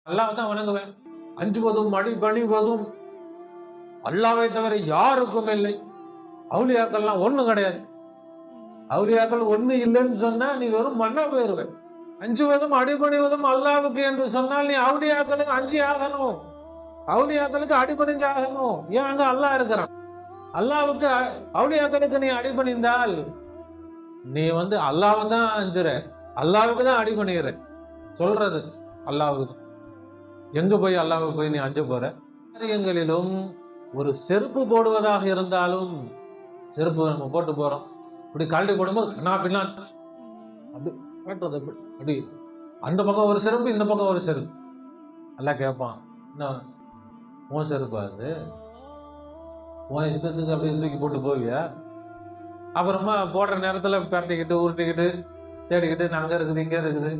அல்லாஹ் தான் வணங்குவேன். அஞ்சுவதும் அடிபணிவதும் அல்லாஹ்வை தவிர யாருக்கும் இல்லை. அவுலியாக்கள்லாம் ஒண்ணு கிடையாது. அவுலியாக்கள் ஒண்ணு இல்லைன்னு சொன்னா நீ வெறும் மண்ணா போயிருவ. அஞ்சுவதும் அடிபணிவதும் அல்லாஹ்வுக்கு என்று சொன்னால் நீ அவுலியாக்களுக்கு அஞ்சி ஆகணும். அவுலியாக்களுக்கு அடிபணிஞ்சு ஆகணும். ஏன் அங்க அல்லாஹ் இருக்கிறான். அல்லாஹ்வுக்கு அவுலியாக்களுக்கு நீ அடிபணிந்தால் நீ அல்லாஹ்வை தான் அஞ்சுற, அல்லாஹ்வுக்கு தான் அடிபணிகிற. சொல்றது அல்லாஹ்வுக்கு. எங்க போய் அல்லாஹ்வை போய் நீ அஞ்ச போற? காரியங்களிலும் ஒரு செருப்பு போடுவதாக இருந்தாலும், செருப்பு நம்ம போட்டு போறோம், இப்படி கழட்டி போடும்போது நான் பின்னான் அப்படி காட்டுறது அப்படி அந்த பக்கம் ஒரு செருப்பு, இந்த பக்கம் ஒரு செருப்பு. எல்லாம் கேட்பான், என்ன உன் செருப்பா அது? உன் இஷ்டத்துக்கு அப்படியே தூக்கி போட்டு போவியா? அப்புறமா போடுற நேரத்துல பரட்டிக்கிட்டு உருட்டிக்கிட்டு தேடிக்கிட்டு நான் அங்க இருக்குது இங்க இருக்குது.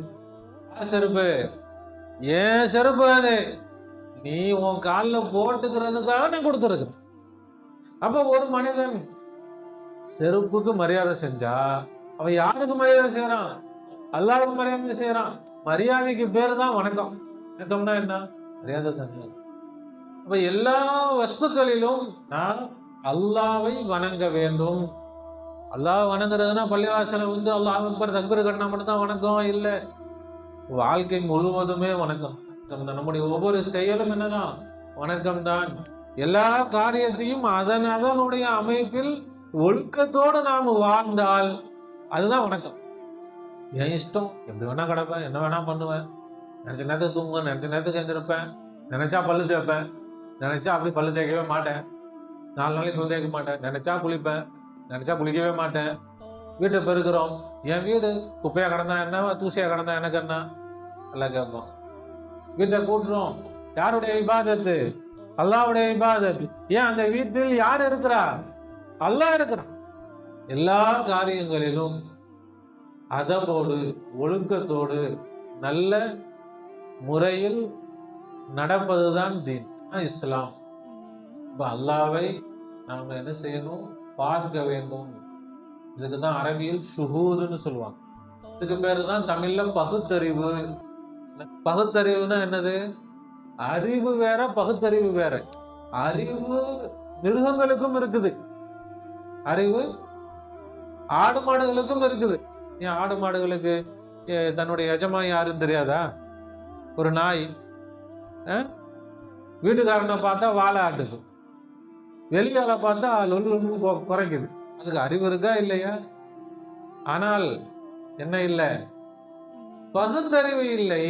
செருப்பு ஏன் செருப்பு அது? நீ உன் காலில் போட்டுக்கிறதுக்காக நான் கொடுத்துருக்குறேன். அப்ப ஒரு மனிதன் செருப்புக்கு மரியாதை செஞ்சா அவன் யாருக்கு மரியாதை செய்யறான்? அல்லாஹ்வுக்கு மரியாதை செய்யறான். மரியாதைக்கு பேரு தான் வணக்கம். வணக்கம்னா என்ன? மரியாதை தானே. அப்ப எல்லா வஸ்துக்களிலும் நான் அல்லாஹ்வை வணங்க வேண்டும். அல்லாஹ் வணங்குறதுன்னா பள்ளிவாசலை அல்லாஹ் அக்பர் தக்பீர் கட்டினா மட்டும் தான் வணக்கம் இல்ல. வாழ்க்கை முழுவதுமே வணக்கம். நம்முடைய ஒவ்வொரு செயலும் என்னதான்? வணக்கம் தான். எல்லா காரியத்தையும் அதனுடைய அமைப்பில் ஒழுக்கத்தோடு நாம் வாழ்ந்தால் அதுதான் வணக்கம். என் இஷ்டம், எப்படி வேணா கிடப்பேன், என்ன வேணா பண்ணுவேன், நினைச்ச நேரத்துக்கு தூங்குவேன், நினைச்ச நேரத்துக்கு எழுந்திருப்பேன், நினைச்சா பல்லு தேய்ப்பேன், நினைச்சா அப்படி பல்லு தேய்க்கவே மாட்டேன், 4 நாளைக்கு பல்லு தேய்க்க மாட்டேன், நினைச்சா குளிப்பேன், நினைச்சா குளிக்கவே மாட்டேன். வீட்டை பெருக்கிறோம், என் வீடு குப்பையா கிடந்தா என்ன, தூசியா கிடந்தா எனக்கு என்ன எல்லாம் கேட்போம். வீட்டை கூட்டுறோம், யாருடைய இபாதத்து? அல்லாஹ்வுடைய இபாதத்து. ஏன் அந்த வீட்டில் யார் இருக்கிறா? அல்லாஹ் இருக்கிறான். எல்லா காரியங்களிலும் அதவோடு ஒழுக்கத்தோடு நல்ல முறையில் நடப்பதுதான் தீன், இஸ்லாம். இப்ப அல்லாஹ்வை நாம என்ன செய்யணும்? பார்க்க வேண்டும். இதுக்கு தான் அரபியில் ஷுஹூதுன்னு சொல்லுவாங்க. இதுக்கு பேரு தான் தமிழ்ல பகுத்தறிவு. பகுத்தறிவுனா என்னது? அறிவு வேற, பகுத்தறிவு வேற. அறிவு மிருகங்களுக்கும் இருக்குது, அறிவு ஆடு மாடுகளுக்கும் இருக்குது. ஏன் ஆடு மாடுகளுக்கு தன்னுடைய எஜமான் யாருன்னு தெரியாதா? ஒரு நாய் வீட்டுக்காரனை பார்த்தா வாழை ஆட்டுது, வெளியால பார்த்தா குறைக்குது. அதுக்கு அறிவு இருக்கா இல்லையா? ஆனால் என்ன இல்லை? பகுத்தறிவு இல்லை.